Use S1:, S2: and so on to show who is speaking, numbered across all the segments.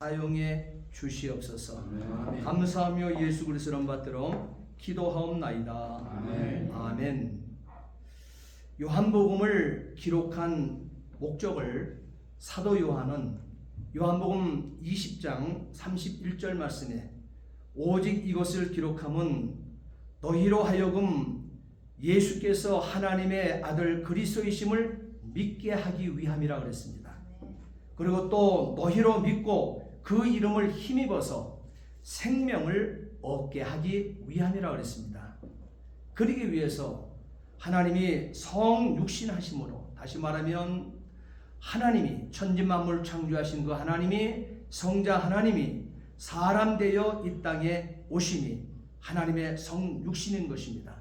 S1: 사용해 주시옵소서.
S2: 아멘.
S1: 감사하며 예수 그리스도 이름 받들어 기도하옵나이다.
S2: 아멘.
S1: 아멘. 요한복음을 기록한 목적을 사도 요한은 요한복음 20장 31절 말씀에 오직 이것을 기록함은 너희로 하여금 예수께서 하나님의 아들 그리스도이심을 믿게 하기 위함이라 그랬습니다. 그리고 또 너희로 믿고 그 이름을 힘입어서 생명을 얻게 하기 위함이라 그랬습니다. 그러기 위해서 하나님이 성육신하심으로, 다시 말하면 하나님이 천지만물 창조하신 그 하나님이, 성자 하나님이 사람 되어 이 땅에 오심이 하나님의 성육신인 것입니다.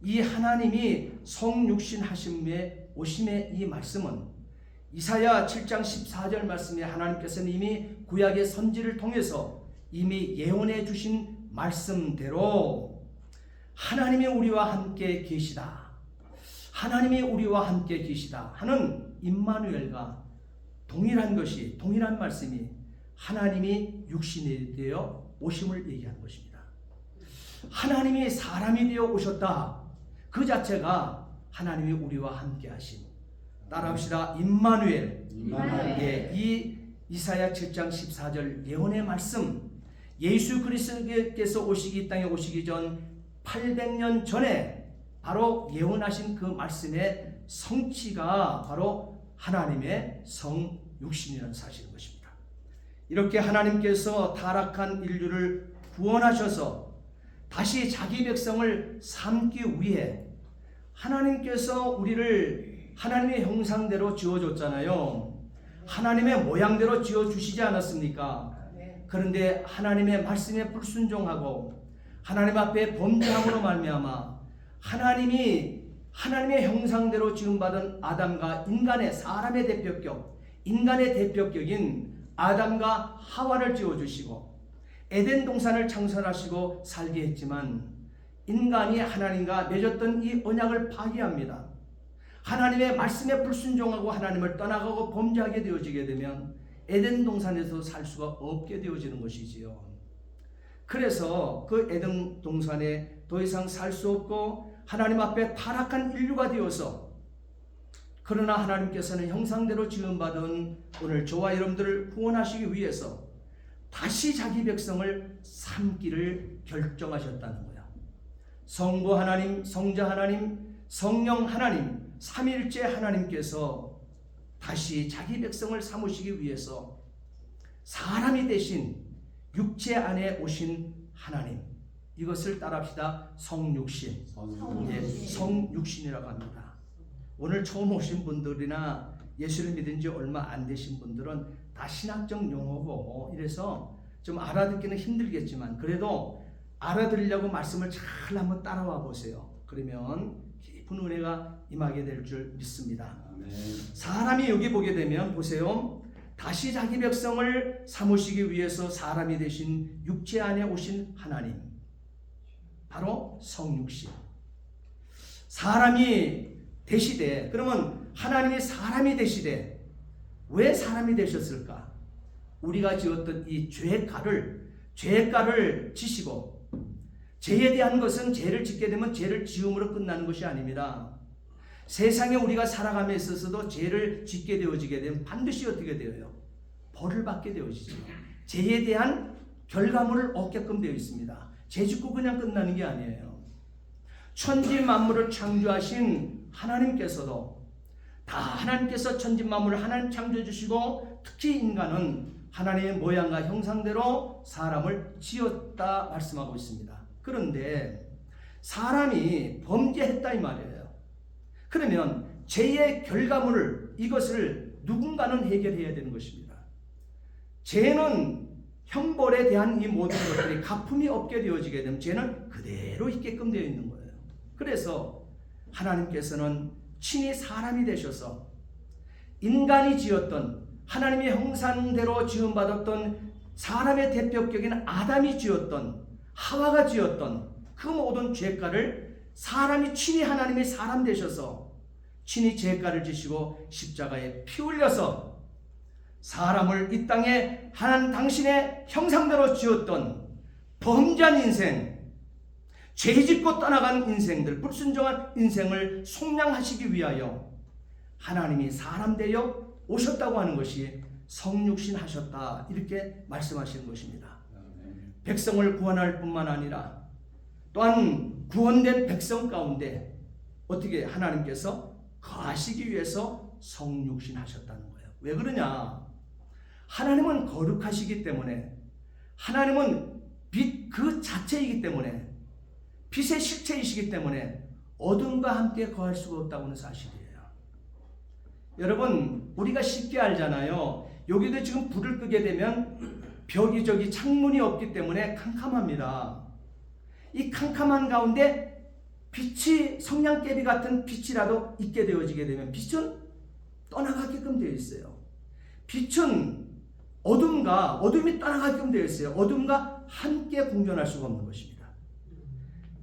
S1: 이 하나님이 성육신하심에 오심의 이 말씀은 이사야 7장 14절 말씀에 하나님께서는 이미 구약의 선지를 통해서 이미 예언해 주신 말씀대로 하나님이 우리와 함께 계시다, 하나님이 우리와 함께 계시다 하는 임마누엘과 동일한 것이, 동일한 말씀이 하나님이 육신이 되어 오심을 얘기하는 것입니다. 하나님이 사람이 되어 오셨다, 그 자체가 하나님이 우리와 함께 하심. 따라합시다. 임마누엘. 예, 이 이사야 7장 14절 예언의 말씀, 예수 그리스도께서 오시기, 이 땅에 오시기 전 800년 전에 바로 예언하신 그 말씀의 성취가 바로 하나님의 성육신이라는 사실인 것입니다. 이렇게 하나님께서 타락한 인류를 구원하셔서 다시 자기 백성을 삼기 위해 하나님께서 우리를 하나님의 형상대로 지어줬잖아요. 하나님의 모양대로 지어주시지 않았습니까? 그런데 하나님의 말씀에 불순종하고 하나님 앞에 범죄함으로 말미암아 하나님의 형상대로 지음받은 아담과 인간의, 사람의 대표격, 인간의 대표격인 아담과 하와를 지어주시고 에덴 동산을 창설하시고 살게 했지만 인간이 하나님과 맺었던 이 언약을 파기합니다. 하나님의 말씀에 불순종하고 하나님을 떠나가고 범죄하게 되어지게 되면 에덴 동산에서 살 수가 없게 되어지는 것이지요. 그래서 그 에덴 동산에 더 이상 살 수 없고 하나님 앞에 타락한 인류가 되어서, 그러나 하나님께서는 형상대로 지음받은 오늘 저와 여러분들을 구원하시기 위해서 다시 자기 백성을 삼기를 결정하셨다는 거야. 성부 하나님, 성자 하나님, 성령 하나님, 삼일째 하나님께서 다시 자기 백성을 삼으시기 위해서 사람이 되신 육체 안에 오신 하나님, 이것을 따라합시다. 성육신. 예, 성육신이라고 합니다. 오늘 처음 오신 분들이나 예수를 믿은 지 얼마 안 되신 분들은 다 신학적 용어고 이래서 좀 알아듣기는 힘들겠지만 그래도 알아들으려고 말씀을 잘 한번 따라와 보세요. 그러면 깊은 은혜가 임하게 될 줄 믿습니다.
S2: 아멘.
S1: 사람이 여기 보게 되면 보세요. 다시 자기 백성을 삼으시기 위해서 사람이 되신 육체 안에 오신 하나님, 바로 성육신. 사람이 되시되, 그러면 하나님이 사람이 되시되 왜 사람이 되셨을까? 우리가 지었던 이 죄가를 지시고, 죄에 대한 것은 죄를 짓게 되면 죄를 지음으로 끝나는 것이 아닙니다. 세상에 우리가 살아감에 있어서도 죄를 짓게 되어지게 되면 반드시 어떻게 되어요? 벌을 받게 되어지죠. 죄에 대한 결과물을 얻게끔 되어 있습니다. 죄 짓고 그냥 끝나는 게 아니에요. 천지 만물을 창조하신 하나님께서도 다 하나님께서 천지 만물을 하나님 창조해 주시고 특히 인간은 하나님의 모양과 형상대로 사람을 지었다 말씀하고 있습니다. 그런데 사람이 범죄했다 이 말이에요. 그러면 죄의 결과물을, 이것을 누군가는 해결해야 되는 것입니다. 죄는 형벌에 대한 이 모든 것들이 가품이 없게 되어지게 되면 죄는 그대로 있게끔 되어 있는 거예요. 그래서 하나님께서는 친히 사람이 되셔서 인간이 지었던, 하나님의 형상대로 지음받았던 사람의 대표격인 아담이 지었던, 하와가 지었던 그 모든 죄가를 사람이 친히, 하나님의 사람 되셔서 친히 죄가를 지시고 십자가에 피 흘려서 사람을 이 땅에 하나님 당신의 형상대로 지었던 범죄한 인생, 죄짓고 떠나간 인생들, 불순종한 인생을 속량하시기 위하여 하나님이 사람 되어 오셨다고 하는 것이 성육신 하셨다, 이렇게 말씀하시는 것입니다. 백성을 구원할 뿐만 아니라 또한 구원된 백성 가운데 어떻게 하나님께서 거하시기 위해서 성육신 하셨다는 거예요. 왜 그러냐? 하나님은 거룩하시기 때문에, 하나님은 빛 그 자체이기 때문에, 빛의 실체이시기 때문에 어둠과 함께 거할 수가 없다고 하는 사실이에요. 여러분, 우리가 쉽게 알잖아요. 여기도 지금 불을 끄게 되면 벽이 저기 창문이 없기 때문에 캄캄합니다. 이 캄캄한 가운데 빛이, 성냥개비 같은 빛이라도 있게 되어지게 되면 빛은 떠나가게끔 되어 있어요. 빛은 어둠이 떠나가게끔 되어 있어요. 어둠과 함께 공존할 수가 없는 것입니다.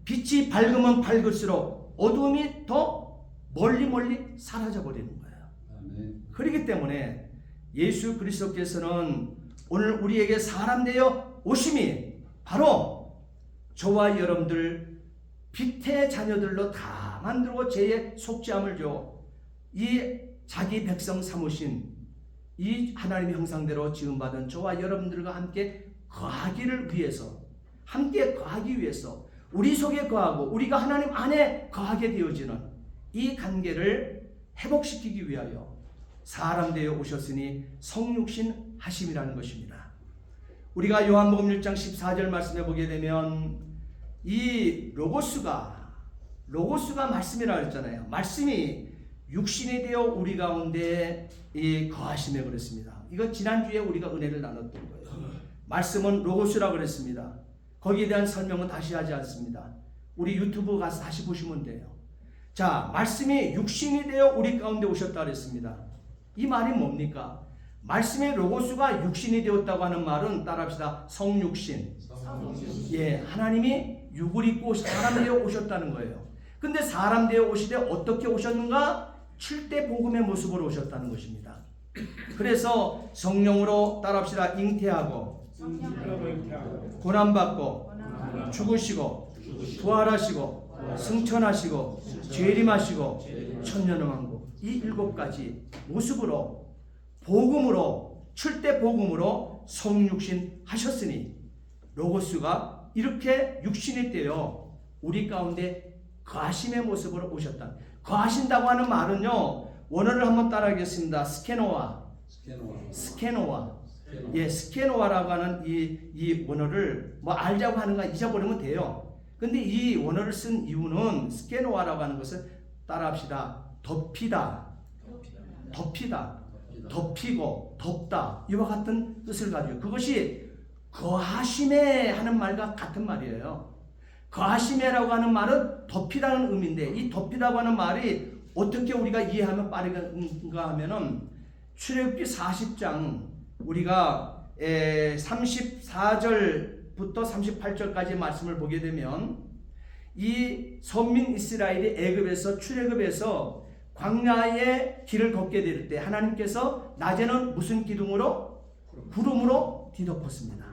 S1: 빛이 밝으면 밝을수록 어둠이 더 멀리 사라져 버리는 거예요. 그렇기 때문에 예수 그리스도께서는 오늘 우리에게 사람 되어 오심이 바로 저와 여러분들 빛의 자녀들로 다 만들고 죄에 속지 않을 줘 이 자기 백성 삼으신 이 하나님의 형상대로 지음받은 저와 여러분들과 함께 거하기를 위해서, 함께 거하기 위해서 우리 속에 거하고 우리가 하나님 안에 거하게 되어지는 이 관계를 회복시키기 위하여 사람 되어 오셨으니 성육신 하심이라는 것입니다. 우리가 요한복음 1장 14절 말씀해 보게 되면 이 로고스가 말씀이라고 했잖아요. 말씀이 육신이 되어 우리 가운데 거하심에 그랬습니다. 이거 지난주에 우리가 은혜를 나눴던 거예요. 말씀은 로고스라고 그랬습니다. 거기에 대한 설명은 다시 하지 않습니다. 우리 유튜브 가서 다시 보시면 돼요. 자, 말씀이 육신이 되어 우리 가운데 오셨다 그랬습니다. 이 말이 뭡니까? 말씀의 로고스가 육신이 되었다고 하는 말은 따라합시다. 성육신. 예, 하나님이 육을 입고 사람 되어 오셨다는 거예요. 근데 사람 되어 오시되 어떻게 오셨는가? 칠대 복음의 모습으로 오셨다는 것입니다. 그래서 성령으로 따라합시다. 잉태하고 고난받고 죽으시고 부활하시고 승천하시고 재림하시고 천년왕국, 이 7가지 모습으로 복음으로, 칠대 복음으로 성육신 하셨으니 로고스가 이렇게 육신이 되어 우리 가운데 거하심의 모습으로 오셨다. 거하신다고 하는 말은요, 원어를 한번 따라하겠습니다. 스케노와. 예, 스케노와라고 하는 이 원어를 뭐 알자고 하는 거 잊어버리면 돼요. 근데 이 원어를 쓴 이유는 스케노와라고 하는 것을 따라합시다. 덮이다. 덮이고 덮다, 이와 같은 뜻을 가지고, 그것이 거하심에 하는 말과 같은 말이에요. 거하심에라고 하는 말은 덮이다는 의미인데, 이 덮이다고 하는 말이 어떻게 우리가 이해하면 빠른가 하면은 출애굽기 40장 우리가 34절부터 38절까지 말씀을 보게 되면, 이 선민 이스라엘이 애굽에서 출애굽에서 광야의 길을 걷게 될 때 하나님께서 낮에는 무슨 기둥으로? 구름으로 뒤덮었습니다.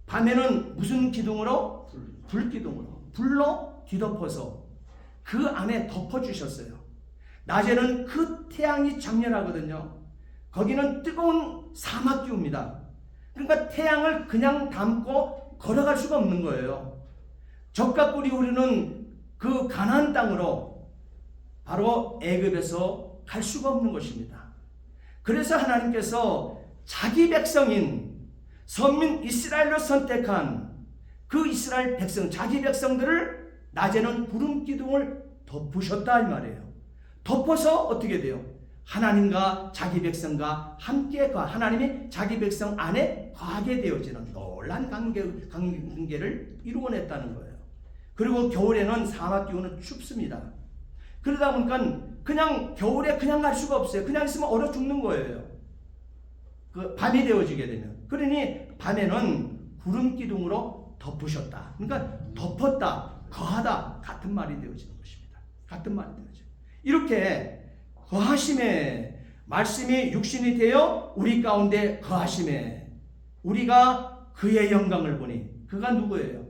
S1: 밤에는 무슨 기둥으로? 불기둥으로, 불로 뒤덮어서 그 안에 덮어주셨어요. 낮에는 그 태양이 장렬하거든요. 거기는 뜨거운 사막 기후입니다. 그러니까 태양을 그냥 담고 걸어갈 수가 없는 거예요. 적과 꿀이 흐르는 그 가나안 땅으로 바로 애굽에서 갈 수가 없는 것입니다. 그래서 하나님께서 자기 백성인 선민 이스라엘로 선택한 그 이스라엘 백성, 자기 백성들을 낮에는 구름 기둥을 덮으셨다 이 말이에요. 덮어서 어떻게 돼요? 하나님과 자기 백성과 함께 하나님이 자기 백성 안에 거하게 되어지는 놀란 관계를 이루어냈다는 거예요. 그리고 겨울에는 사막 기후는 춥습니다. 그러다 보니까 그냥 겨울에 그냥 갈 수가 없어요. 그냥 있으면 얼어 죽는 거예요. 그 밤이 되어지게 되면. 그러니 밤에는 구름 기둥으로 덮으셨다. 그러니까 덮었다, 거하다, 같은 말이 되어지는 것입니다. 같은 말이 되어져요. 이렇게 거하심에 말씀이 육신이 되어 우리 가운데 거하심에 우리가 그의 영광을 보니, 그가 누구예요?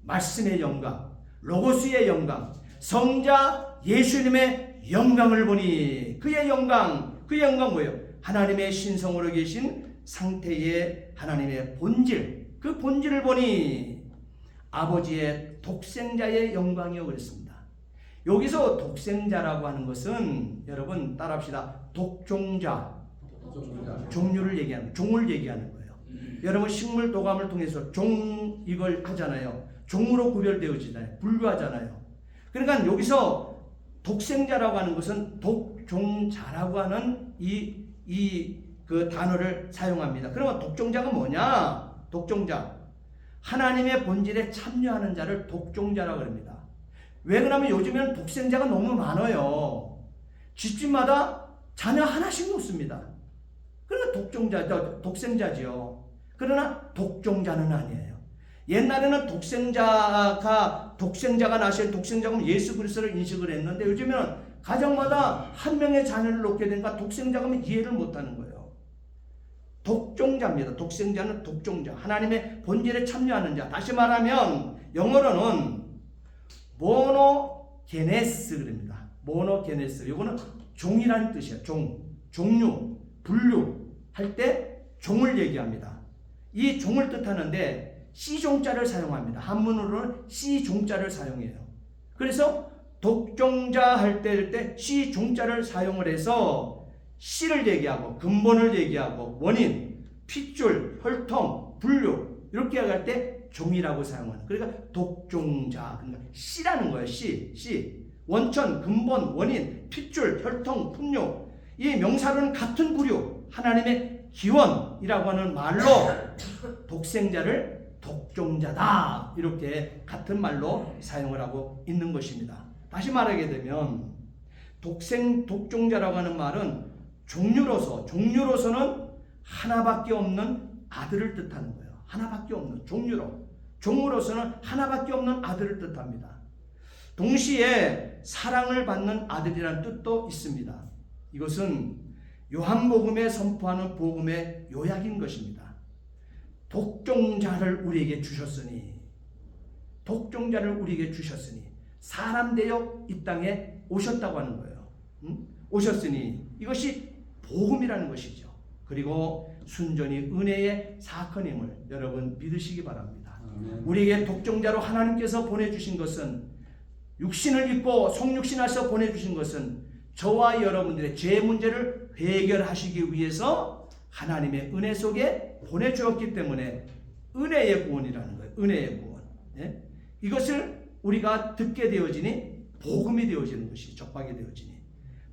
S1: 말씀의 영광, 로고스의 영광, 성자 예수님의 영광을 보니, 그의 영광 뭐예요? 하나님의 신성으로 계신 상태의 하나님의 본질, 그 본질을 보니 아버지의 독생자의 영광이요 그랬습니다. 여기서 독생자라고 하는 것은 여러분 따라합시다. 독종자, 종류를 얘기하는, 종을 얘기하는 거예요. 여러분 식물 도감을 통해서 종 이걸 하잖아요. 종으로 구별되어지잖아요. 분류하잖아요. 그러니까 여기서 독생자라고 하는 것은 독종자라고 하는 그 단어를 사용합니다. 그러면 독종자가 뭐냐? 독종자, 하나님의 본질에 참여하는 자를 독종자라고 합니다. 왜 그러면 요즘에는 독생자가 너무 많아요. 집집마다 자녀 하나씩 놓습니다. 그러니까 독생자지요. 그러나 독종자는 아니에요. 옛날에는 독생자가 나신 독생자가 예수 그리스도를 인식을 했는데 요즘에는 가정마다 한 명의 자녀를 놓게 되니까 독생자가 이해를 못하는 거예요. 독종자입니다. 독생자는 독종자, 하나님의 본질에 참여하는 자. 다시 말하면 영어로는 모노게네스 그럽니다. 모노게네스. 이거는 종이라는 뜻이에요. 종류, 분류 할 때 종을 얘기합니다. 이 종을 뜻하는데 씨종자를 사용합니다. 한문으로는 씨종자를 사용해요. 그래서 독종자 할 때 씨종자를 사용을 해서 씨를 얘기하고 근본을 얘기하고 원인, 핏줄, 혈통, 분류 이렇게 할 때 종이라고 사용하는, 그러니까 독종자, 그러니까 씨라는 거예요. 씨. 원천, 근본, 원인, 핏줄, 혈통, 분류. 이 명사로는 같은 부류, 하나님의 기원이라고 하는 말로 독생자를 독종자다, 이렇게 같은 말로 사용을 하고 있는 것입니다. 다시 말하게 되면 독종자라고 하는 말은 종류로서는 하나밖에 없는 아들을 뜻하는 거예요. 하나밖에 없는, 종으로서는 하나밖에 없는 아들을 뜻합니다. 동시에 사랑을 받는 아들이라는 뜻도 있습니다. 이것은 요한복음에 선포하는 복음의 요약인 것입니다. 독종자를 우리에게 주셨으니 사람 되어 이 땅에 오셨다고 하는 거예요. 오셨으니 이것이 복음이라는 것이죠. 그리고 순전히 은혜의 사건임을 여러분 믿으시기 바랍니다. 우리에게 독종자로 하나님께서 보내주신 것은, 육신을 입고 성육신하셔 보내주신 것은 저와 여러분들의 죄 문제를 해결하시기 위해서 하나님의 은혜 속에 보내주었기 때문에 은혜의 구원이라는 거예요. 은혜의 구원. 예? 이것을 우리가 듣게 되어지니 복음이 되어지는 것이, 접하게 되어지니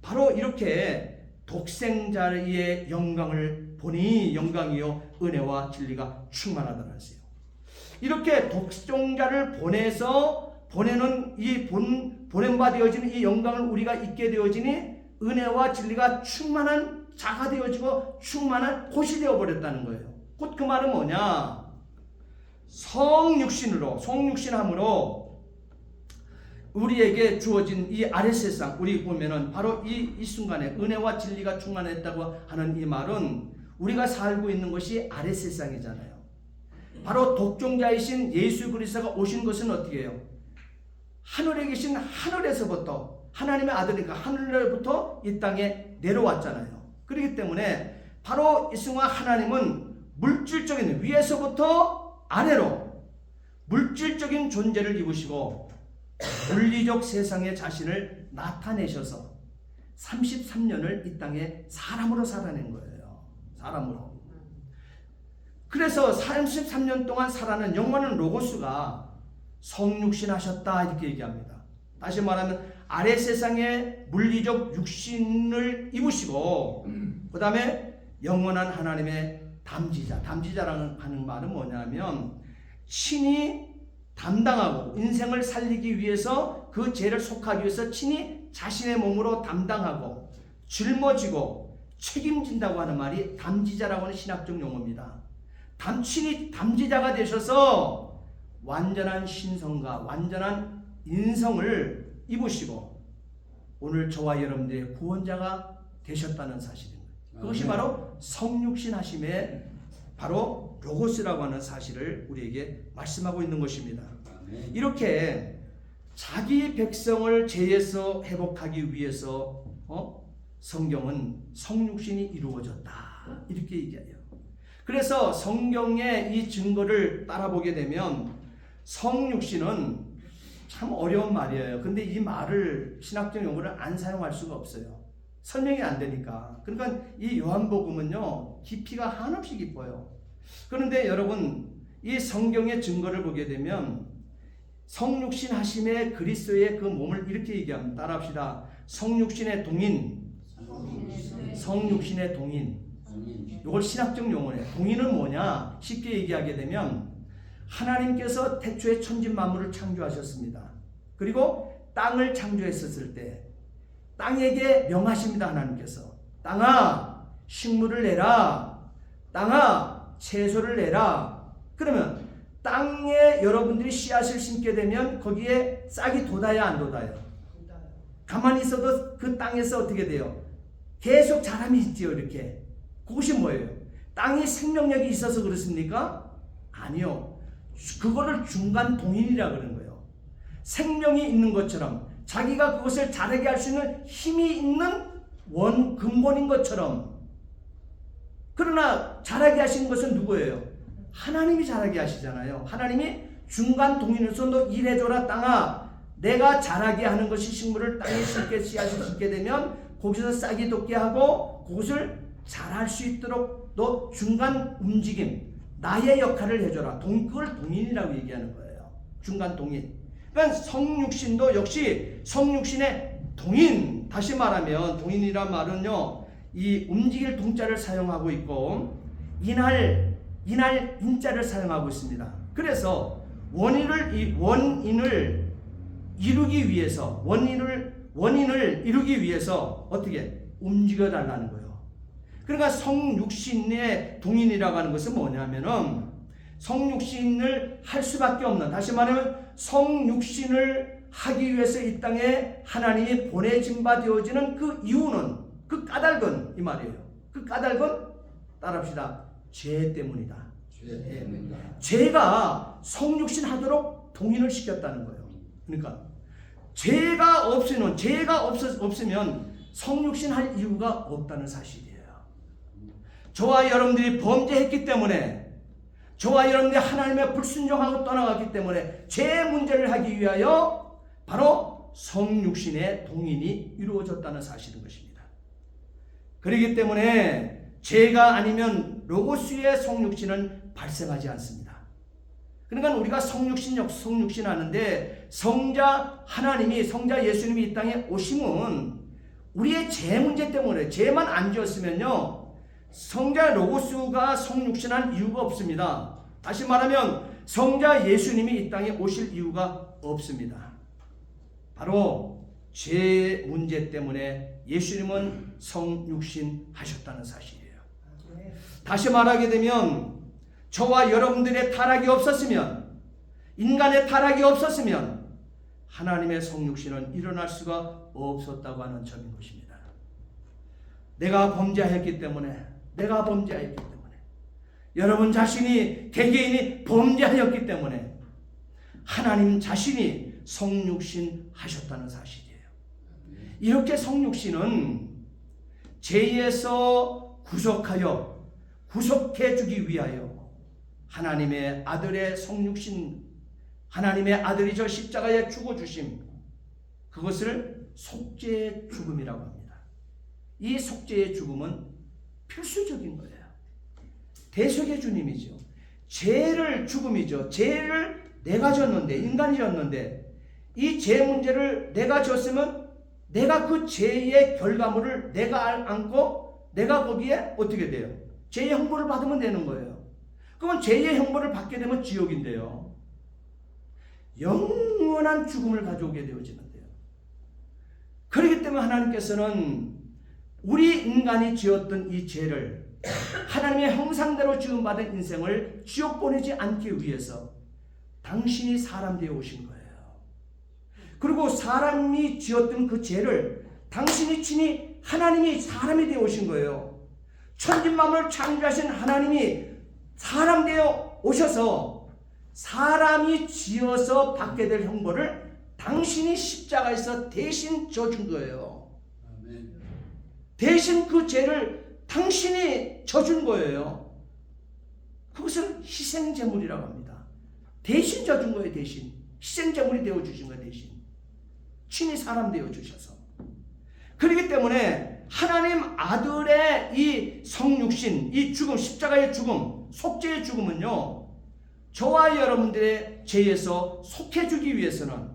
S1: 바로 이렇게 독생자의 영광을 보니 영광이요 은혜와 진리가 충만하다는 것이에요. 이렇게 독종자를 보내는 이 보냄바 되어지는 이 영광을 우리가 잊게 되어지니 은혜와 진리가 충만한 자가 되어지고 충만한 곳이 되어버렸다는 거예요. 곧 그 말은 뭐냐? 성육신함으로 우리에게 주어진 이 아랫 세상, 우리 보면은 바로 이 순간에 은혜와 진리가 충만했다고 하는 이 말은 우리가 살고 있는 것이 아랫 세상이잖아요. 바로 독종자이신 예수 그리스도가 오신 것은 어떻게 해요? 하늘에 계신 하늘에서부터, 하나님의 아들이니까 하늘로부터 이 땅에 내려왔잖아요. 그렇기 때문에 바로 이 순간 하나님은 물질적인, 위에서부터 아래로 물질적인 존재를 입으시고 물리적 세상에 자신을 나타내셔서 33년을 이 땅에 사람으로 살아낸 거예요. 사람으로. 그래서 33년 동안 살아낸 영원한 로고스가 성육신하셨다 이렇게 얘기합니다. 다시 말하면 아래 세상에 물리적 육신을 입으시고 그 다음에 영원한 하나님의 담지자라는 하는 말은 뭐냐면 친히 담당하고 인생을 살리기 위해서 그 죄를 속하기 위해서 친히 자신의 몸으로 담당하고 짊어지고 책임진다고 하는 말이 담지자라고 하는 신학적 용어입니다. 친히 담지자가 되셔서 완전한 신성과 완전한 인성을 입으시고 오늘 저와 여러분들의 구원자가 되셨다는 사실입니다. 그것이 바로 성육신 하심의 바로 로고스라고 하는 사실을 우리에게 말씀하고 있는 것입니다. 이렇게 자기 백성을 죄에서 회복하기 위해서 성경은 성육신이 이루어졌다 이렇게 얘기해요. 그래서 성경의 이 증거를 따라보게 되면 성육신은 참 어려운 말이에요. 근데 이 말을 신학적 용어를 안 사용할 수가 없어요. 설명이 안 되니까. 그러니까 이 요한복음은요 깊이가 한없이 깊어요. 그런데 여러분 이 성경의 증거를 보게 되면 성육신 하심의 그리스도의 그 몸을 이렇게 얘기합니다. 따라합시다. 성육신의 동인. 성육신의 동인. 이걸 신학적 용어예요. 동인은 뭐냐? 쉽게 얘기하게 되면 하나님께서 태초에 천지 만물을 창조하셨습니다. 그리고 땅을 창조했었을 때 땅에게 명하십니다. 하나님께서 땅아 식물을 내라. 땅아 채소를 내라. 그러면 땅에 여러분들이 씨앗을 심게 되면 거기에 싹이 돋아야 안 돋아요? 가만히 있어도 그 땅에서 어떻게 돼요? 계속 자람이 있지요. 이렇게. 그것이 뭐예요? 땅에 생명력이 있어서 그렇습니까? 아니요. 그거를 중간 동인이라 그러는 거예요. 생명이 있는 것처럼 자기가 그것을 자라게 할 수 있는 힘이 있는 근본인 것처럼. 그러나 자라게 하신 것은 누구예요? 하나님이 자라게 하시잖아요. 하나님이 중간 동인으로서 너 일해줘라 땅아. 내가 자라게 하는 것이 식물을 땅에 심게 씨앗을 심게 되면 거기서 싹이 돋게 하고 그것을 자랄 수 있도록 너 중간 움직임 나의 역할을 해줘라. 그걸 동인이라고 얘기하는 거예요. 중간 동인. 그러니까 성육신도 역시 성육신의 동인. 다시 말하면 동인이란 말은요 이 움직일 동자를 사용하고 있고 인할 인자를 사용하고 있습니다. 그래서 원인을 이루기 위해서 원인을 이루기 위해서 어떻게 움직여 달라는 거예요. 그러니까 성육신의 동인이라고 하는 것은 뭐냐면은 성육신을 할 수밖에 없는, 다시 말하면 성육신을 하기 위해서 이 땅에 하나님이 보내진 바 되어지는 그 이유는, 그 까닭은 이 말이에요. 그 까닭은 따라합시다. 죄 때문이다. 죄가 성육신 하도록 동인을 시켰다는 거예요. 그러니까 죄가 없으면 성육신 할 이유가 없다는 사실이에요. 저와 여러분들이 범죄했기 때문에, 저와 여러분들이 하나님의 불순종하고 떠나갔기 때문에 죄 문제를 하기 위하여 바로 성육신의 동인이 이루어졌다는 사실인 것입니다. 그렇기 때문에 죄가 아니면 로고스의 성육신은 발생하지 않습니다. 그러니까 우리가 성육신 하는데 성자 예수님이 이 땅에 오심은 우리의 죄 문제 때문에, 죄만 안 지었으면요 성자 로고스가 성육신한 이유가 없습니다. 다시 말하면 성자 예수님이 이 땅에 오실 이유가 없습니다. 바로 죄 문제 때문에 예수님은 성육신 하셨다는 사실이에요. 다시 말하게 되면 저와 여러분들의 타락이 없었으면, 인간의 타락이 없었으면 하나님의 성육신은 일어날 수가 없었다고 하는 점인 것입니다. 내가 범죄했기 때문에, 여러분 자신이, 개개인이 범죄하였기 때문에 하나님 자신이 성육신 하셨다는 사실이에요. 이렇게 성육신은 죄에서 구속해 주기 위하여 하나님의 아들의 성육신, 하나님의 아들이 저 십자가에 죽어주심, 그것을 속죄의 죽음이라고 합니다. 이 속죄의 죽음은 필수적인 거예요. 대속의 주님이죠. 죄를 죽음이죠. 죄를 내가 졌는데, 인간이 졌는데 이 죄 문제를 내가 졌으면 내가 그 죄의 결과물을 내가 안고 내가 거기에 어떻게 돼요? 죄의 형벌을 받으면 되는 거예요. 그건 죄의 형벌을 받게 되면 지옥인데요. 영원한 죽음을 가져오게 되어지는데요. 그렇기 때문에 하나님께서는 우리 인간이 지었던 이 죄를, 하나님의 형상대로 지음받은 인생을 지옥 보내지 않기 위해서 당신이 사람 되어 오신 거예요. 그리고 사람이 지었던 그 죄를 당신이 친히 하나님이 사람이 되어 오신 거예요. 천진만물을 창조하신 하나님이 사람 되어 오셔서 사람이 지어서 받게 될 형벌을 당신이 십자가에서 대신 져준 거예요. 대신 그 죄를 당신이 져준 거예요. 그것을 희생제물이라고 합니다. 대신 져준 거예요. 대신 희생제물이 되어주신 거예요. 대신 친히 사람 되어주셔서. 그렇기 때문에 하나님 아들의 이 성육신, 이 죽음, 십자가의 죽음, 속죄의 죽음은요, 저와 여러분들의 죄에서 속해주기 위해서는,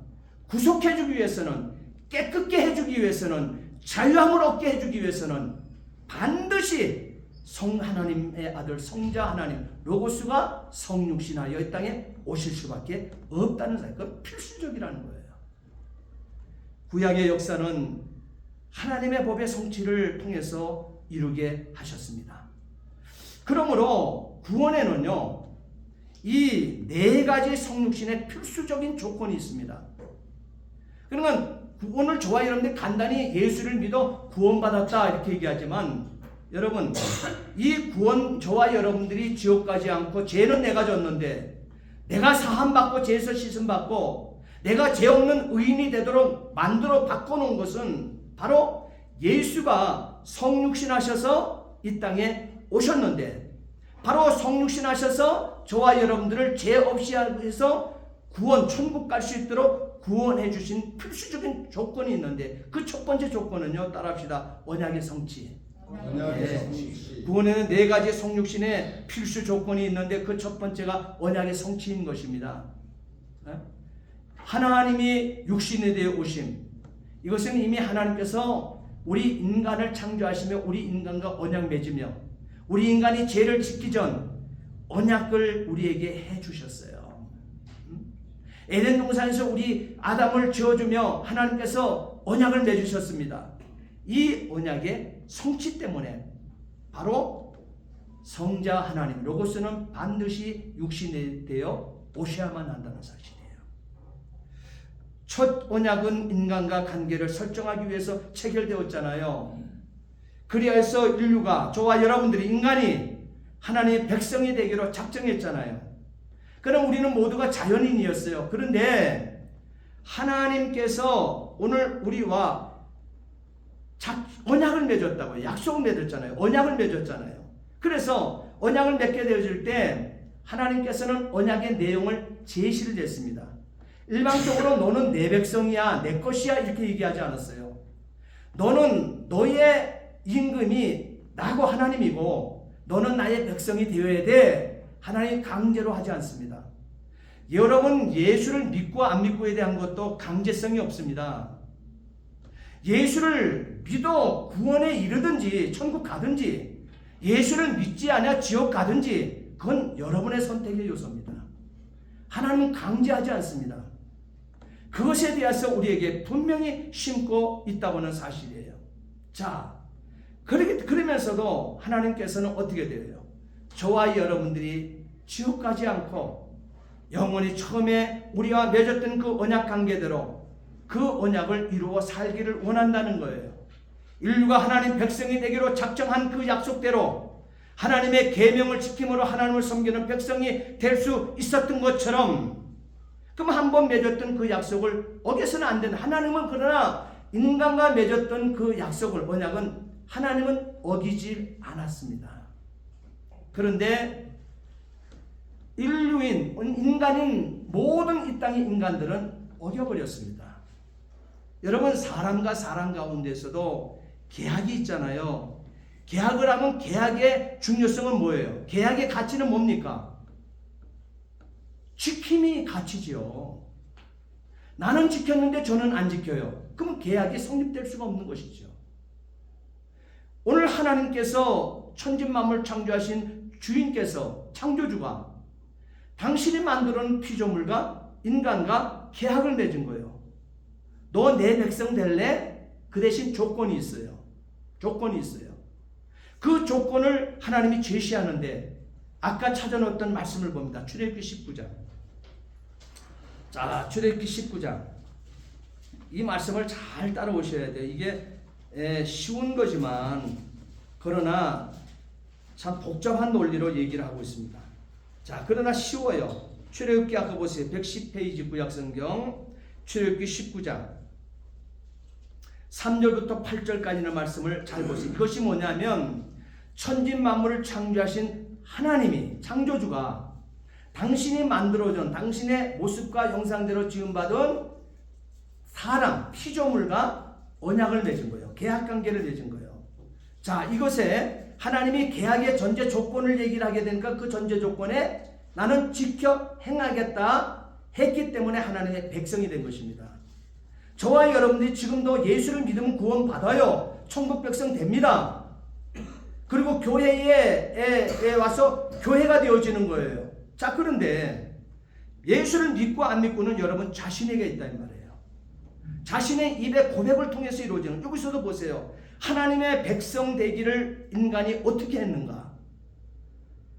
S1: 구속해주기 위해서는, 깨끗게 해주기 위해서는, 자유함을 얻게 해주기 위해서는 반드시 성 하나님의 아들 성자 하나님 로고스가 성육신하여 이 땅에 오실 수밖에 없다는 사실, 그건 필수적이라는 거예요. 구약의 역사는 하나님의 법의 성취를 통해서 이루게 하셨습니다. 그러므로 구원에는요, 이 네 가지 성육신의 필수적인 조건이 있습니다. 그러면 오늘 저와 여러분들 간단히 예수를 믿어 구원받았다 이렇게 얘기하지만, 여러분 이 구원, 저와 여러분들이 지옥 가지 않고 죄는 내가 졌는데 내가 사함받고 죄에서 씻음받고 내가 죄 없는 의인이 되도록 만들어 바꿔놓은 것은 바로 예수가 성육신하셔서 이 땅에 오셨는데, 바로 성육신하셔서 저와 여러분들을 죄 없이 해서 구원, 천국 갈 수 있도록 구원해 주신 필수적인 조건이 있는데, 그 첫 번째 조건은요, 따라합시다. 언약의 성취.
S2: 언약의 성취.
S1: 구원에는 네 가지 성육신의 필수 조건이 있는데 그 첫 번째가 언약의 성취인 것입니다. 하나님이 육신에 대해 오심, 이것은 이미 하나님께서 우리 인간을 창조하시며 우리 인간과 언약 맺으며 우리 인간이 죄를 짓기 전 언약을 우리에게 해주셨어요. 에덴 동산에서 우리 아담을 지어주며 하나님께서 언약을 맺으셨습니다. 이 언약의 성취 때문에 바로 성자 하나님 로고스는 반드시 육신에 되어 오셔야만 한다는 사실이에요. 첫 언약은 인간과 관계를 설정하기 위해서 체결되었잖아요. 그리하여서 인류가, 저와 여러분들이, 인간이 하나님의 백성이 되기로 작정했잖아요. 그럼 우리는 모두가 자연인이었어요. 그런데 하나님께서 오늘 우리와 언약을 맺었다고요. 약속을 맺었잖아요. 언약을 맺었잖아요. 그래서 언약을 맺게 되어질 때 하나님께서는 언약의 내용을 제시를 했습니다. 일반적으로 너는 내 백성이야, 내 것이야 이렇게 얘기하지 않았어요. 너는 너의 임금이 나고 하나님이고 너는 나의 백성이 되어야 돼. 하나님이 강제로 하지 않습니다. 여러분, 예수를 믿고 안 믿고에 대한 것도 강제성이 없습니다. 예수를 믿어 구원에 이르든지 천국 가든지, 예수를 믿지 않아 지옥 가든지, 그건 여러분의 선택의 요소입니다. 하나님은 강제하지 않습니다. 그것에 대해서 우리에게 분명히 심고 있다고는 사실이에요. 자, 그러면서도 하나님께서는 어떻게 돼요? 저와 여러분들이 지옥 가지 않고 영원히 처음에 우리와 맺었던 그 언약 관계대로 그 언약을 이루어 살기를 원한다는 거예요. 인류가 하나님 백성이 되기로 작정한 그 약속대로 하나님의 계명을 지킴으로 하나님을 섬기는 백성이 될 수 있었던 것처럼, 그럼 한번 맺었던 그 약속을 어겨서는 안 되는, 하나님은 그러나 인간과 맺었던 그 약속을, 언약은 하나님은 어기지 않았습니다. 그런데 인간인 모든 이 땅의 인간들은 어겨버렸습니다. 여러분, 사람과 사람 가운데서도 계약이 있잖아요. 계약을 하면 계약의 중요성은 뭐예요? 계약의 가치는 뭡니까? 지킴이 가치지요. 나는 지켰는데 저는 안 지켜요. 그럼 계약이 성립될 수가 없는 것이죠. 오늘 하나님께서 천진만물 창조하신 주인께서, 창조주가 당신이 만들어 놓은 피조물과 인간과 계약을 맺은 거예요. 너 내 백성 될래? 그 대신 조건이 있어요. 조건이 있어요. 그 조건을 하나님이 제시하는데 아까 찾아놓았던 말씀을 봅니다. 출애굽기 19장. 자, 출애굽기 19장. 이 말씀을 잘 따라오셔야 돼요. 이게 쉬운 거지만, 그러나 참 복잡한 논리로 얘기를 하고 있습니다. 자, 그러나 쉬워요. 출애굽기 아까 보세요. 110페이지 구약성경 출애굽기 19장 3절부터 8절까지의 말씀을 잘 보세요. 이것이 뭐냐면 천진 만물을 창조하신 하나님이, 창조주가 당신이 만들어준 당신의 모습과 형상대로 지음받은 사람, 피조물과 언약을 맺은 거예요. 계약관계를 맺은 거예요. 자, 이것에 하나님이 계약의 전제 조건을 얘기를 하게 되니까 그 전제 조건에 나는 지켜 행하겠다 했기 때문에 하나님의 백성이 된 것입니다. 저와 여러분들이 지금도 예수를 믿으면 구원 받아요. 천국 백성 됩니다. 그리고 교회에 와서 교회가 되어지는 거예요. 자, 그런데 예수를 믿고 안 믿고는 여러분 자신에게 있다 이 말이에요. 자신의 입의 고백을 통해서 이루어지는. 여기서도 보세요. 하나님의 백성 되기를 인간이 어떻게 했는가?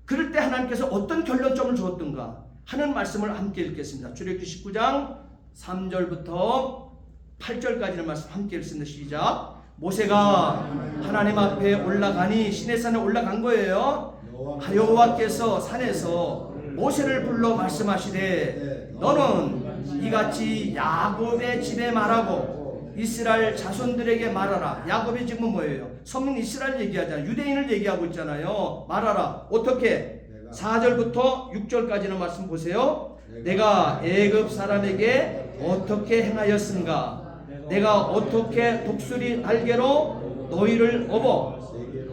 S1: 그럴 때 하나님께서 어떤 결론점을 주었던가 하는 말씀을 함께 읽겠습니다. 출애굽기 19장 3절부터 8절까지의 말씀 함께 읽습니다. 시작. 모세가 하나님 앞에 올라가니 시내산에 올라간 거예요. 여호와께서 산에서 모세를 불러 말씀하시되 너는 이같이 야곱의 집에 말하고 이스라엘 자손들에게 말하라. 야곱의 집은 뭐예요? 성민 이스라엘 얘기하잖아요. 유대인을 얘기하고 있잖아요. 말하라. 어떻게? 4절부터 6절까지는 말씀 보세요. 내가 애굽 사람에게 어떻게 행하였은가? 내가 어떻게 독수리 날개로 너희를 업어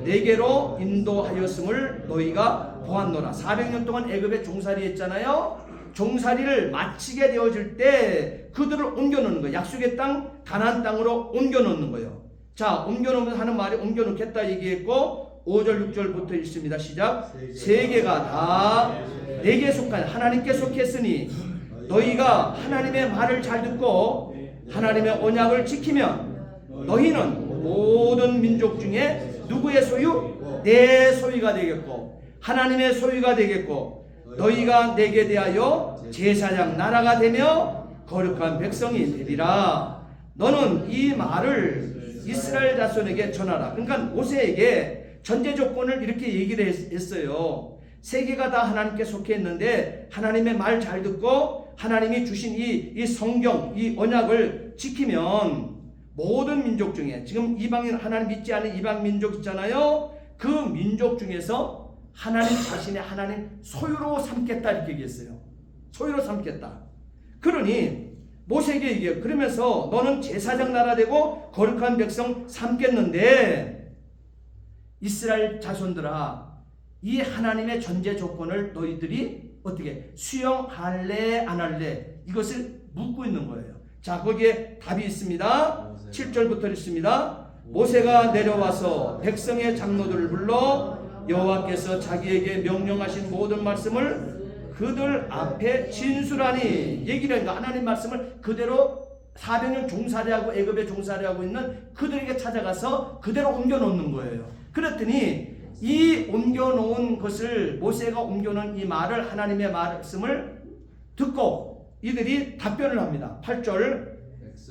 S1: 내게로 인도하였음을 너희가 보았노라. 400년 동안 애굽에 종살이 했잖아요. 종살이를 마치게 되어질 때 그들을 옮겨놓는 거예요. 약속의 땅 가나안 땅으로 옮겨놓는 거예요. 자, 옮겨놓으면서 하는 말이 옮겨놓겠다 얘기했고 5절 6절부터 읽습니다. 시작. 세계가 다 내게 속한 하나님께 속했으니 너희가 하나님의 말을 잘 듣고 하나님의 언약을 지키면 너희는 모든 민족 중에 누구의 소유? 내 소유가 되겠고 하나님의 소유가 되겠고 너희가 내게 대하여 제사장 나라가 되며 거룩한 백성이 되리라. 너는 이 말을 이스라엘 자손에게 전하라. 그러니까 모세에게 전제 조건을 이렇게 얘기를 했어요. 세계가 다 하나님께 속해 있는데 하나님의 말 잘 듣고 하나님이 주신 이 성경, 이 언약을 지키면 모든 민족 중에 지금 이방인 하나님 믿지 않은 이방 민족 있잖아요. 그 민족 중에서 하나님 자신의 하나님 소유로 삼겠다 이렇게 얘기했어요. 소유로 삼겠다. 그러니 모세에게 얘기해요. 그러면서 너는 제사장 나라 되고 거룩한 백성 삼겠는데 이스라엘 자손들아 이 하나님의 전제 조건을 너희들이 어떻게 수용할래 안 할래 이것을 묻고 있는 거예요. 자, 거기에 답이 있습니다. 7절부터 있습니다. 모세가 내려와서 백성의 장로들을 불러 여호와께서 자기에게 명령하신 모든 말씀을 그들 앞에 진술하니 얘기를 하니까 하나님 말씀을 그대로 400년 종살이하고 애굽에 종살이하고 있는 그들에게 찾아가서 그대로 옮겨놓는 거예요. 그랬더니 이 옮겨놓은 것을 모세가 옮겨놓은 이 말을 하나님의 말씀을 듣고 이들이 답변을 합니다. 8절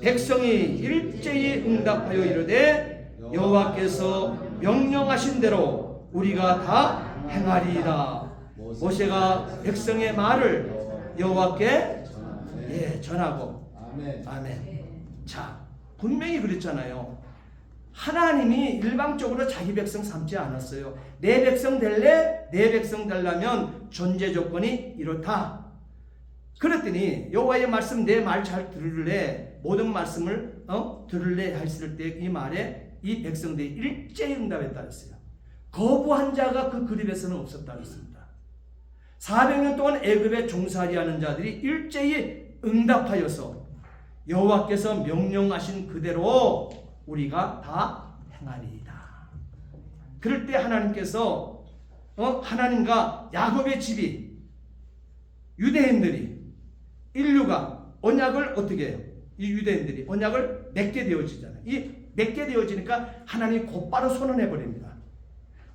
S1: 백성이 일제히 응답하여 이르되 여호와께서 명령하신 대로 우리가 다 행하리이다. 모세가 백성의 말을 여호와께 전하고 아멘. 자, 분명히 그랬잖아요. 하나님이 일방적으로 자기 백성 삼지 않았어요. 내 백성 될래? 내 백성 되려면 전제 조건이 이렇다. 그랬더니 여호와의 말씀 내 말 잘 들을래? 모든 말씀을 들을래 했을 때 이 말에 이 백성들이 일제히 응답했다 했어요. 거부한 자가 그 그룹에서는 없었다 했습니다. 400년 동안 애굽에 종살이하는 자들이 일제히 응답하여서 여호와께서 명령하신 그대로 우리가 다 행하리이다. 그럴 때 하나님께서 하나님과 야곱의 집이 유대인들이 인류가 언약을 어떻게 해요? 이 유대인들이 언약을 맺게 되어지잖아요. 이 맺게 되어지니까 하나님이 곧바로 선언해 버립니다.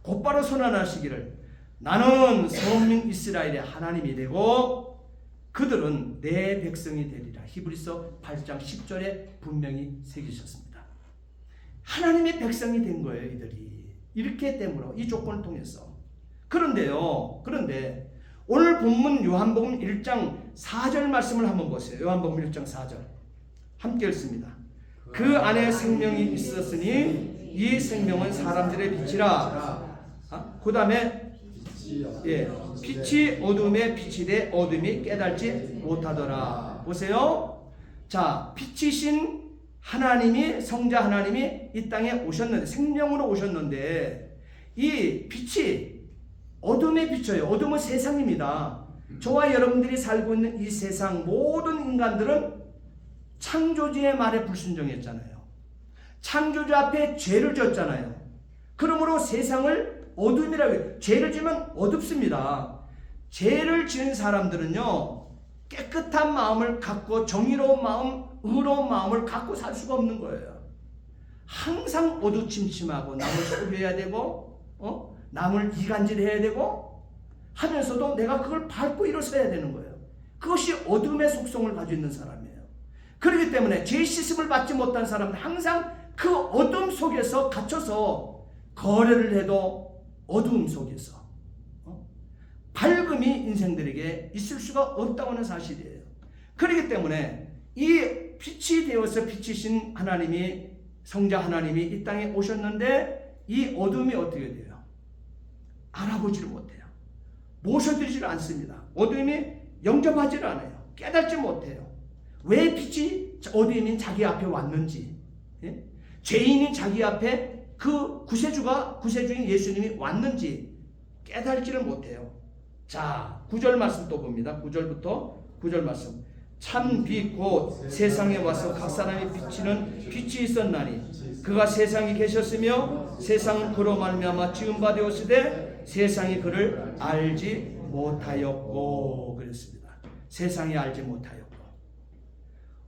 S1: 곧바로 선언하시기를 나는 선민 이스라엘의 하나님이 되고 그들은 내 백성이 되리라. 히브리서 8장 10절에 분명히 새기셨습니다. 하나님의 백성이 된 거예요. 이들이 이렇게 됨으로 이 조건을 통해서 그런데 오늘 본문 요한복음 1장 4절 말씀을 한번 보세요. 요한복음 1장 4절 함께 읽습니다. 그 안에 생명이 있었으니 이 생명은 사람들의 빛이라. 그 다음에 빛이 어둠에 빛이 돼 어둠이 깨달지 못하더라. 보세요. 자, 빛이신 하나님이, 성자 하나님이 이 땅에 오셨는데, 생명으로 오셨는데, 이 빛이 어둠에 비춰요. 어둠은 세상입니다. 저와 여러분들이 살고 있는 이 세상 모든 인간들은 창조주의 말에 불순종했잖아요. 창조주 앞에 죄를 졌잖아요. 그러므로 세상을 어둠이라고 해요. 죄를 지면 어둡습니다. 죄를 지은 사람들은요, 깨끗한 마음을 갖고 정의로운 마음, 의로운 마음을 갖고 살 수가 없는 거예요. 항상 어두침침하고 남을 속여야 되고, 남을 이간질해야 되고 하면서도 내가 그걸 밟고 일어서야 되는 거예요. 그것이 어둠의 속성을 가지고 있는 사람이에요. 그렇기 때문에 죄 씻음을 받지 못한 사람은 항상 그 어둠 속에서 갇혀서 거래를 해도 어두움 속에서 밝음이 인생들에게 있을 수가 없다고 하는 사실이에요. 그렇기 때문에 이 빛이 되어서 빛이신 하나님이, 성자 하나님이 이 땅에 오셨는데 이 어둠이 어떻게 돼요? 알아보지를 못해요. 모셔드리지를 않습니다. 어둠이 영접하지를 않아요. 깨닫지 못해요. 왜 빛이 어둠인 자기 앞에 왔는지, 죄인인 자기 앞에 그 구세주인 예수님이 왔는지 깨닫지를 못해요. 자, 9절 말씀 또 봅니다. 9절부터 9절 말씀. 참 빛 곧 세상에 와서 각 사람이 비치는 빛이 있었나니 그가 세상에 계셨으며 세상은 그로 말미암아 지은 바 되었으되 세상이 그를 알지 못하였고 그랬습니다. 세상이 알지 못하였고,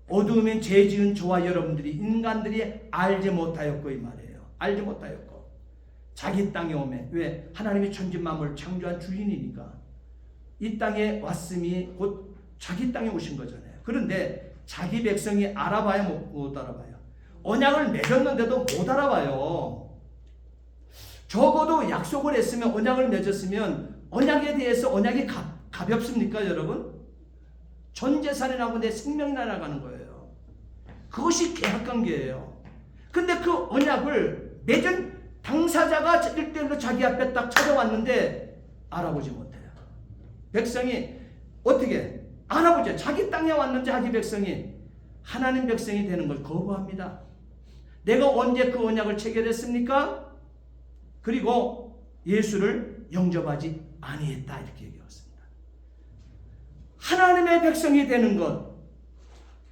S1: 어두움인 죄 지은 저와 여러분들이, 인간들이 알지 못하였고 이 말이에요. 알지 못하였고, 자기 땅에 오매, 왜? 하나님이 천지만물을 창조한 주인이니까 이 땅에 왔음이 곧 자기 땅에 오신 거잖아요. 그런데 자기 백성이 알아봐야 못 알아봐요. 언약을 맺었는데도 못 알아봐요. 적어도 약속을 했으면, 언약을 맺었으면 언약에 대해서, 언약이 가볍습니까 여러분? 전 재산이 나고 내 생명이 날아가는 거예요. 그것이 계약관계예요. 근데 그 언약을 맺은 당사자가 1대1로 자기 앞에 딱 찾아왔는데 알아보지 못해요. 백성이 어떻게 알아보죠? 자기 땅에 왔는 자기 백성이 하나님 백성이 되는 걸 거부합니다. 내가 언제 그 언약을 체결했습니까? 그리고 예수를 영접하지 아니했다, 이렇게 얘기했습니다. 하나님의 백성이 되는 것,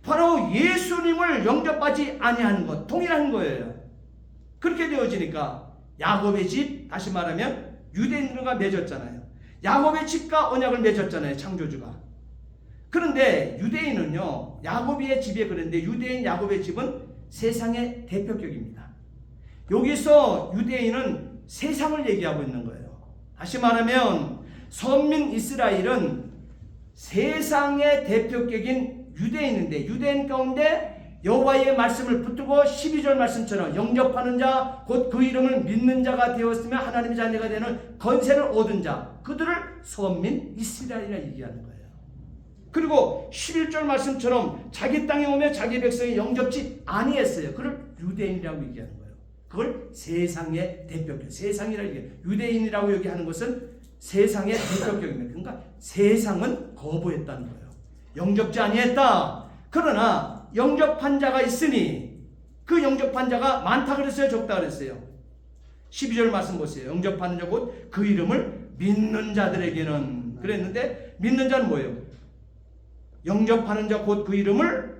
S1: 바로 예수님을 영접하지 아니하는 것, 동일한 거예요. 그렇게 되어지니까 야곱의 집, 다시 말하면 유대인들과 맺었잖아요. 야곱의 집과 언약을 맺었잖아요, 창조주가. 그런데 유대인은요, 야곱의 집에 그랬는데 유대인 야곱의 집은 세상의 대표격입니다. 여기서 유대인은 세상을 얘기하고 있는 거예요. 다시 말하면 선민 이스라엘은 세상의 대표격인 유대인인데, 유대인 가운데 여호와의 말씀을 붙들고 12절 말씀처럼 영접하는 자, 곧 그 이름을 믿는 자가 되었으며 하나님의 자녀가 되는 건세를 얻은 자, 그들을 선민 이스라엘이라 얘기하는 거예요. 그리고 11절 말씀처럼 자기 땅에 오며 자기 백성이 영접지 아니했어요. 그걸 유대인이라고 얘기하는 거예요. 그걸 세상의 대표격, 세상이라고 얘기해요. 유대인이라고 얘기하는 것은 세상의 대표격입니다. 그러니까 세상은 거부했다는 거예요. 영접지 아니했다. 그러나 영접한 자가 있으니, 그 영접한 자가 많다 그랬어요, 적다 그랬어요? 12절 말씀 보세요. 영접하는 자 곧 그 이름을 믿는 자들에게는, 그랬는데 믿는 자는 뭐예요? 영접하는 자 곧 그 이름을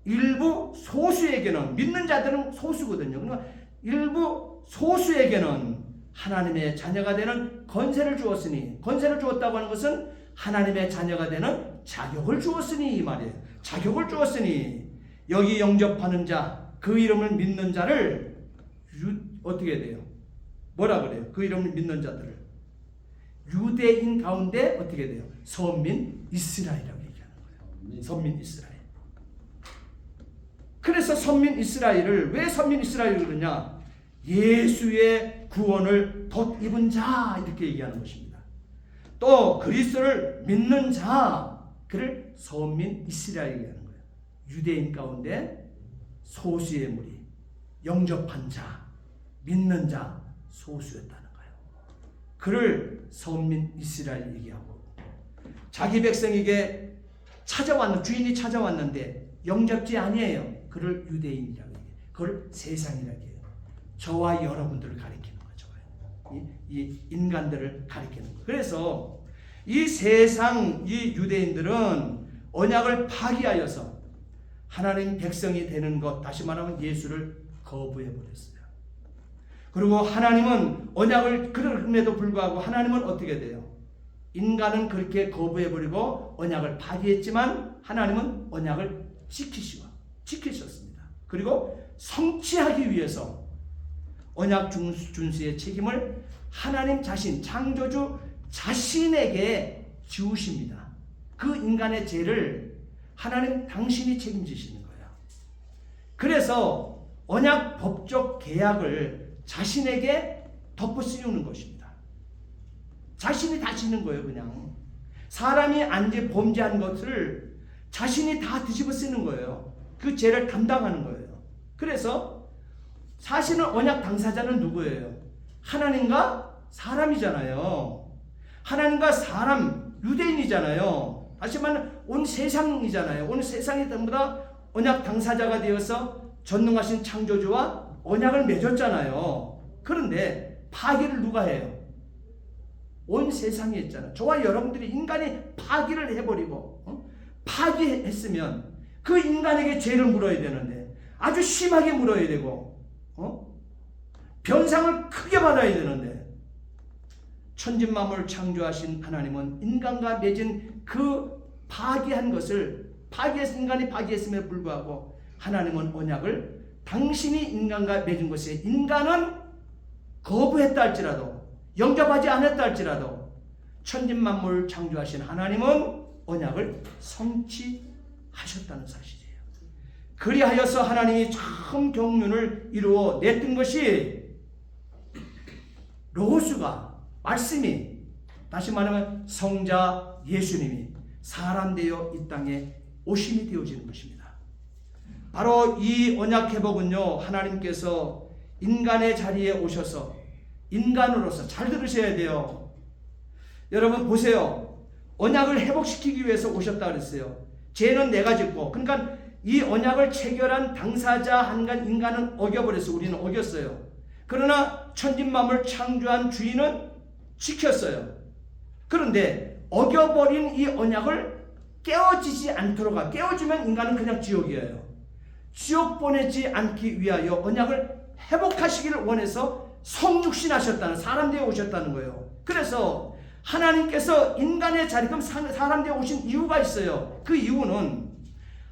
S1: 일부 소수에게는, 믿는 자들은 소수거든요. 그러니까 일부 소수에게는 하나님의 자녀가 되는 건세를 주었으니, 건세를 주었다고 하는 것은 하나님의 자녀가 되는 자격을 주었으니 이 말이에요. 자격을 주었으니, 여기 영접하는 자, 그 이름을 믿는 자를 어떻게 돼요? 뭐라 그래요? 그 이름을 믿는 자들을 유대인 가운데 어떻게 돼요? 선민 이스라엘이라고 얘기하는 거예요. 선민 이스라엘. 그래서 선민 이스라엘을 왜 선민 이스라엘을 그러냐? 예수의 구원을 덧입은 자 이렇게 얘기하는 것입니다. 또 그리스도를 믿는 자, 그를 선민 이스라엘 얘기하는 거예요. 유대인 가운데 소수의 무리, 영접한 자, 믿는 자 소수였다는 거예요. 그를 선민 이스라엘 얘기하고, 자기 백성에게 주인이 찾아왔는데 영접지 아니에요. 그를 유대인이라고 얘기해요. 그걸 세상이라고 해요. 저와 여러분들을 가리키는 거죠. 이 인간들을 가리키는 거예요. 그래서 이 세상 이 유대인들은 언약을 파기하여서 하나님 백성이 되는 것, 다시 말하면 예수를 거부해 버렸어요. 그리고 하나님은 언약을, 그럼에도 불구하고 하나님은 어떻게 돼요? 인간은 그렇게 거부해 버리고 언약을 파기했지만 하나님은 언약을 지키셨습니다. 그리고 성취하기 위해서 언약 준수의 책임을 하나님 자신, 창조주 자신에게 지우십니다. 그 인간의 죄를 하나님 당신이 책임지시는 거예요. 그래서 언약 법적 계약을 자신에게 덮어 씌우는 것입니다. 자신이 다 지는 거예요. 그냥 사람이 범죄한 것을 자신이 다 뒤집어 쓰는 거예요. 그 죄를 담당하는 거예요. 그래서 사실은 언약 당사자는 누구예요? 하나님과 사람이잖아요. 하나님과 사람, 유대인이잖아요. 다시 말하면 온 세상이잖아요. 온 세상이 전부 다 언약 당사자가 되어서 전능하신 창조주와 언약을 맺었잖아요. 그런데 파기를 누가 해요? 온 세상이 했잖아요. 저와 여러분들이 인간이 파기를 해버리고 파기했으면 그 인간에게 죄를 물어야 되는데 아주 심하게 물어야 되고 변상을 크게 받아야 되는데, 천진만물을 창조하신 하나님은 인간과 맺은 그 파기한 것을 인간이 파기했음에 불구하고 하나님은 언약을 당신이 인간과 맺은 것에 인간은 거부했다 할지라도, 영접하지 않았다 할지라도 천진만물을 창조하신 하나님은 언약을 성취하셨다는 사실이에요. 그리하여서 하나님이 참 경륜을 이루어 냈던 것이 로고스가, 말씀이, 다시 말하면 성자 예수님이 사람 되어 이 땅에 오심이 되어지는 것입니다. 바로 이 언약 회복은요, 하나님께서 인간의 자리에 오셔서 인간으로서, 잘 들으셔야 돼요. 여러분 보세요. 언약을 회복시키기 위해서 오셨다 그랬어요. 죄는 내가 짓고, 그러니까 이 언약을 체결한 당사자 한간 인간은 어겨버렸어요. 우리는 어겼어요. 그러나 천진만물 창조한 주인은 지켰어요. 그런데 어겨버린 이 언약을 깨어지지 않도록, 깨어지면 인간은 그냥 지옥이에요. 지옥 보내지 않기 위하여 언약을 회복하시기를 원해서 성육신하셨다는, 사람 되어 오셨다는 거예요. 그래서 하나님께서 인간의 자리, 그럼 사람 되어 오신 이유가 있어요. 그 이유는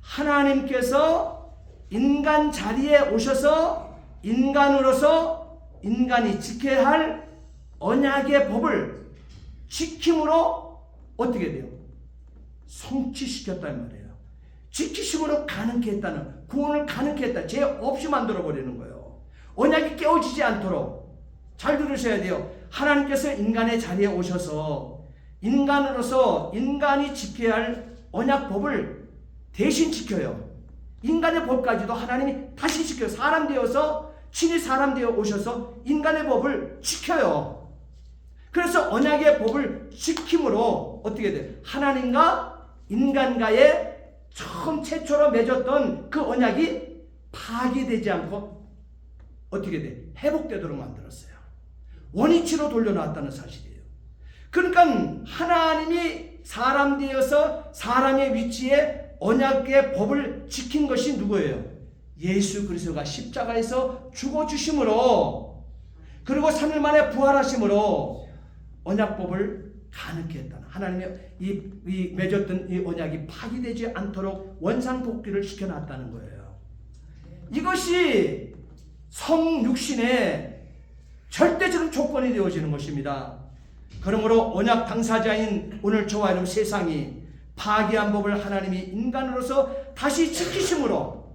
S1: 하나님께서 인간 자리에 오셔서 인간으로서 인간이 지켜야 할 언약의 법을 지킴으로 어떻게 돼요? 성취시켰단 말이에요. 지키심으로 가능케 했다는, 구원을 가능케 했다. 죄 없이 만들어버리는 거예요. 언약이 깨어지지 않도록. 잘 들으셔야 돼요. 하나님께서 인간의 자리에 오셔서 인간으로서 인간이 지켜야 할 언약법을 대신 지켜요. 인간의 법까지도 하나님이 다시 지켜요. 사람 되어서, 친히 사람 되어 오셔서 인간의 법을 지켜요. 그래서 언약의 법을 지킴으로 어떻게 돼? 하나님과 인간과의 처음 최초로 맺었던 그 언약이 파괴되지 않고 어떻게 돼? 회복되도록 만들었어요. 원위치로 돌려놨다는 사실이에요. 그러니까 하나님이 사람 되어서 사람의 위치에 언약의 법을 지킨 것이 누구예요? 예수 그리스도가 십자가에서 죽어주심으로, 그리고 3일 만에 부활하심으로 언약법을 가능케 했다는, 하나님의 이 맺었던 이 언약이 파기되지 않도록 원상복귀를 시켜놨다는 거예요. 이것이 성육신의 절대적인 조건이 되어지는 것입니다. 그러므로 언약 당사자인 오늘 저와 여러분 세상이 파기한 법을 하나님이 인간으로서 다시 지키심으로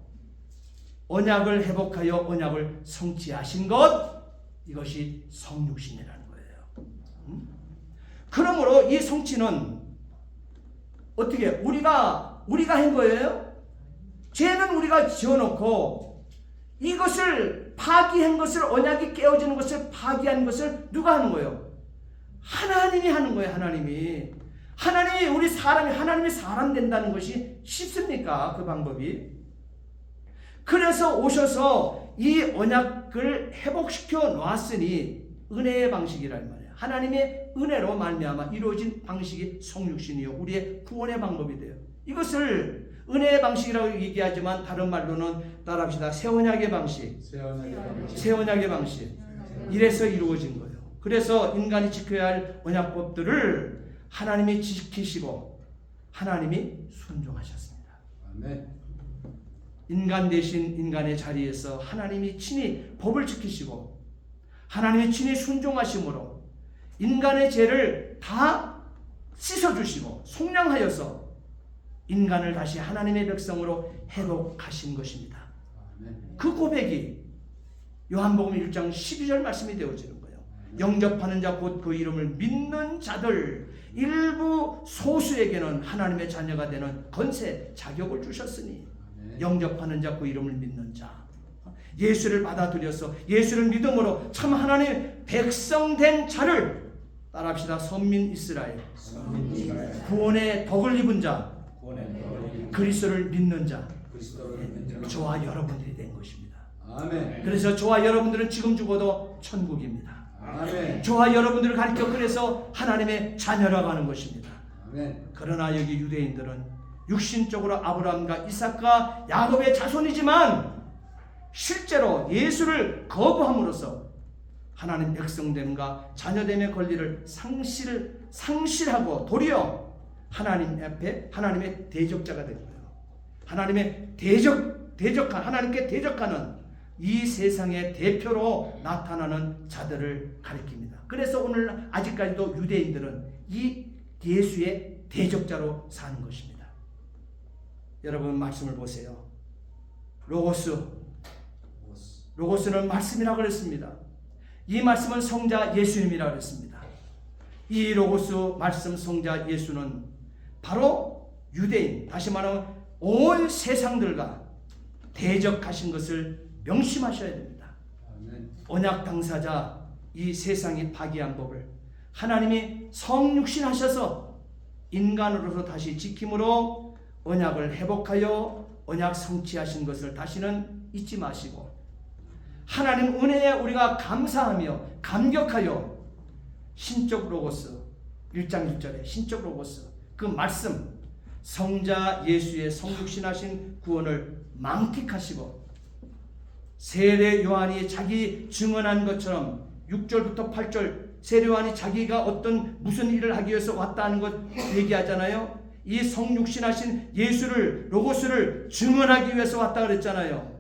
S1: 언약을 회복하여 언약을 성취하신 것, 이것이 성육신이라는 거예요. 그러므로 이 성취는 어떻게 우리가 한 거예요? 죄는 우리가 지어놓고 이것을 파기한 것을, 언약이 깨어지는 것을 파기한 것을 누가 하는 거예요? 하나님이 하는 거예요. 하나님이 우리 사람이, 하나님이 사람 된다는 것이 쉽습니까? 그 방법이. 그래서 오셔서 이 언약을 회복시켜 놓았으니 은혜의 방식이란 말이에요. 하나님의 은혜로 말미암아 이루어진 방식이 성육신이요, 우리의 구원의 방법이 돼요. 이것을 은혜의 방식이라고 얘기하지만 다른 말로는 따라합시다. 새 언약의 방식. 새 언약의 방식. 이래서 이루어진 거예요. 그래서 인간이 지켜야 할 언약법들을 하나님이 지키시고 하나님이 순종하셨습니다.
S2: 아멘.
S1: 인간 대신 인간의 자리에서 하나님이 친히 법을 지키시고 하나님이 친히 순종하심으로 인간의 죄를 다 씻어주시고 속량하여서 인간을 다시 하나님의 백성으로 회복하신 것입니다.
S2: 아멘.
S1: 그 고백이 요한복음 1장 12절 말씀이 되어지는 거예요. 영접하는 자 곧 그 이름을 믿는 자들 일부 소수에게는 하나님의 자녀가 되는 권세, 자격을 주셨으니 영접하는 자 그 이름을 믿는 자, 예수를 받아들여서 예수를 믿음으로 참 하나님의 백성된 자를 따라합시다. 선민 이스라엘, 구원의 덕을 입은 자, 그리스도를 믿는 자, 저와 여러분들이 된 것입니다.
S2: 아멘.
S1: 그래서 저와 여러분들은 지금 죽어도 천국입니다.
S2: 아멘.
S1: 저와 여러분들을 가르쳐 그래서 하나님의 자녀라고 하는 것입니다.
S2: 아멘.
S1: 그러나 여기 유대인들은 육신적으로 아브라함과 이삭과 야곱의 자손이지만 실제로 예수를 거부함으로써 하나님 백성됨과 자녀됨의 권리를 상실하고 도리어 하나님 앞에 하나님의 대적자가 된 거예요. 하나님의 하나님께 대적하는 이 세상의 대표로 나타나는 자들을 가리킵니다. 그래서 오늘 아직까지도 유대인들은 이 예수의 대적자로 사는 것입니다. 여러분 말씀을 보세요. 로고스는 말씀이라고 그랬습니다. 이 말씀은 성자 예수님이라고 그랬습니다. 이 로고스 말씀 성자 예수는 바로 유대인, 다시 말하면 온 세상들과 대적하신 것을 명심하셔야 됩니다.
S2: 아멘.
S1: 언약 당사자 이 세상이 파기한 법을 하나님이 성육신하셔서 인간으로서 다시 지킴으로 언약을 회복하여 언약 성취하신 것을 다시는 잊지 마시고 하나님 은혜에 우리가 감사하며 감격하여 신적 로고스 1장 1절에 신적 로고스 그 말씀 성자 예수의 성육신하신 구원을 망틱하시고 세례 요한이 자기 증언한 것처럼 6절부터 8절 세례 요한이 자기가 무슨 일을 하기 위해서 왔다는 것 얘기하잖아요. 이 성육신하신 예수를 로고스를 증언하기 위해서 왔다 그랬잖아요.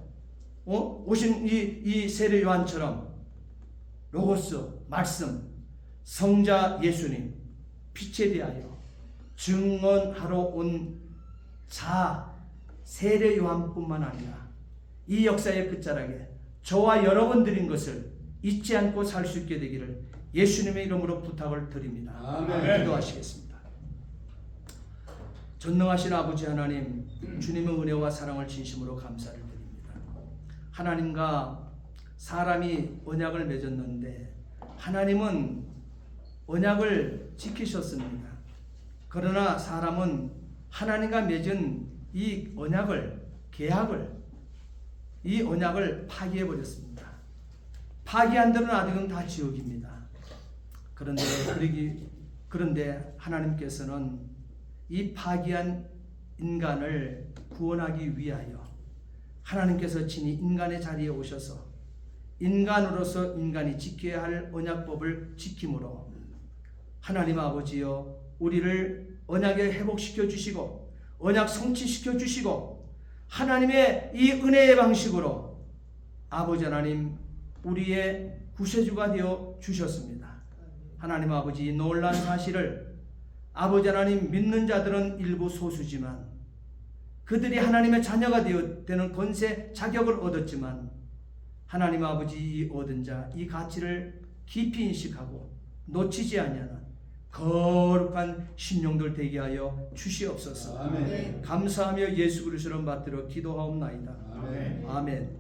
S1: 오신 이 세례 요한처럼 로고스 말씀 성자 예수님 빛에 대하여 증언하러 온 자 세례 요한뿐만 아니라 이 역사의 끝자락에 저와 여러분들인 것을 잊지 않고 살 수 있게 되기를 예수님의 이름으로 부탁을 드립니다.
S2: 아멘.
S1: 기도하시겠습니다. 전능하신 아버지 하나님, 주님의 은혜와 사랑을 진심으로 감사를 드립니다. 하나님과 사람이 언약을 맺었는데 하나님은 언약을 지키셨습니다. 그러나 사람은 하나님과 맺은 이 언약을, 이 언약을 파기해버렸습니다. 파기한 데는 아직은 다 지옥입니다. 그런데 하나님께서는 이 파기한 인간을 구원하기 위하여 하나님께서 친히 인간의 자리에 오셔서 인간으로서 인간이 지켜야 할 언약법을 지킴으로 하나님 아버지여 우리를 언약에 회복시켜 주시고 언약 성취시켜 주시고 하나님의 이 은혜의 방식으로 아버지 하나님 우리의 구세주가 되어 주셨습니다. 하나님 아버지 이 놀라운 사실을 아버지 하나님 믿는 자들은 일부 소수지만 그들이 하나님의 자녀가 되는 권세 자격을 얻었지만 하나님 아버지 이 얻은 자 이 가치를 깊이 인식하고 놓치지 아니하는 거룩한 심령들 되게 하여 주시옵소서.
S2: 아멘.
S1: 감사하며 예수 그리스도를 받들어 기도하옵나이다.
S2: 아멘.
S1: 아멘.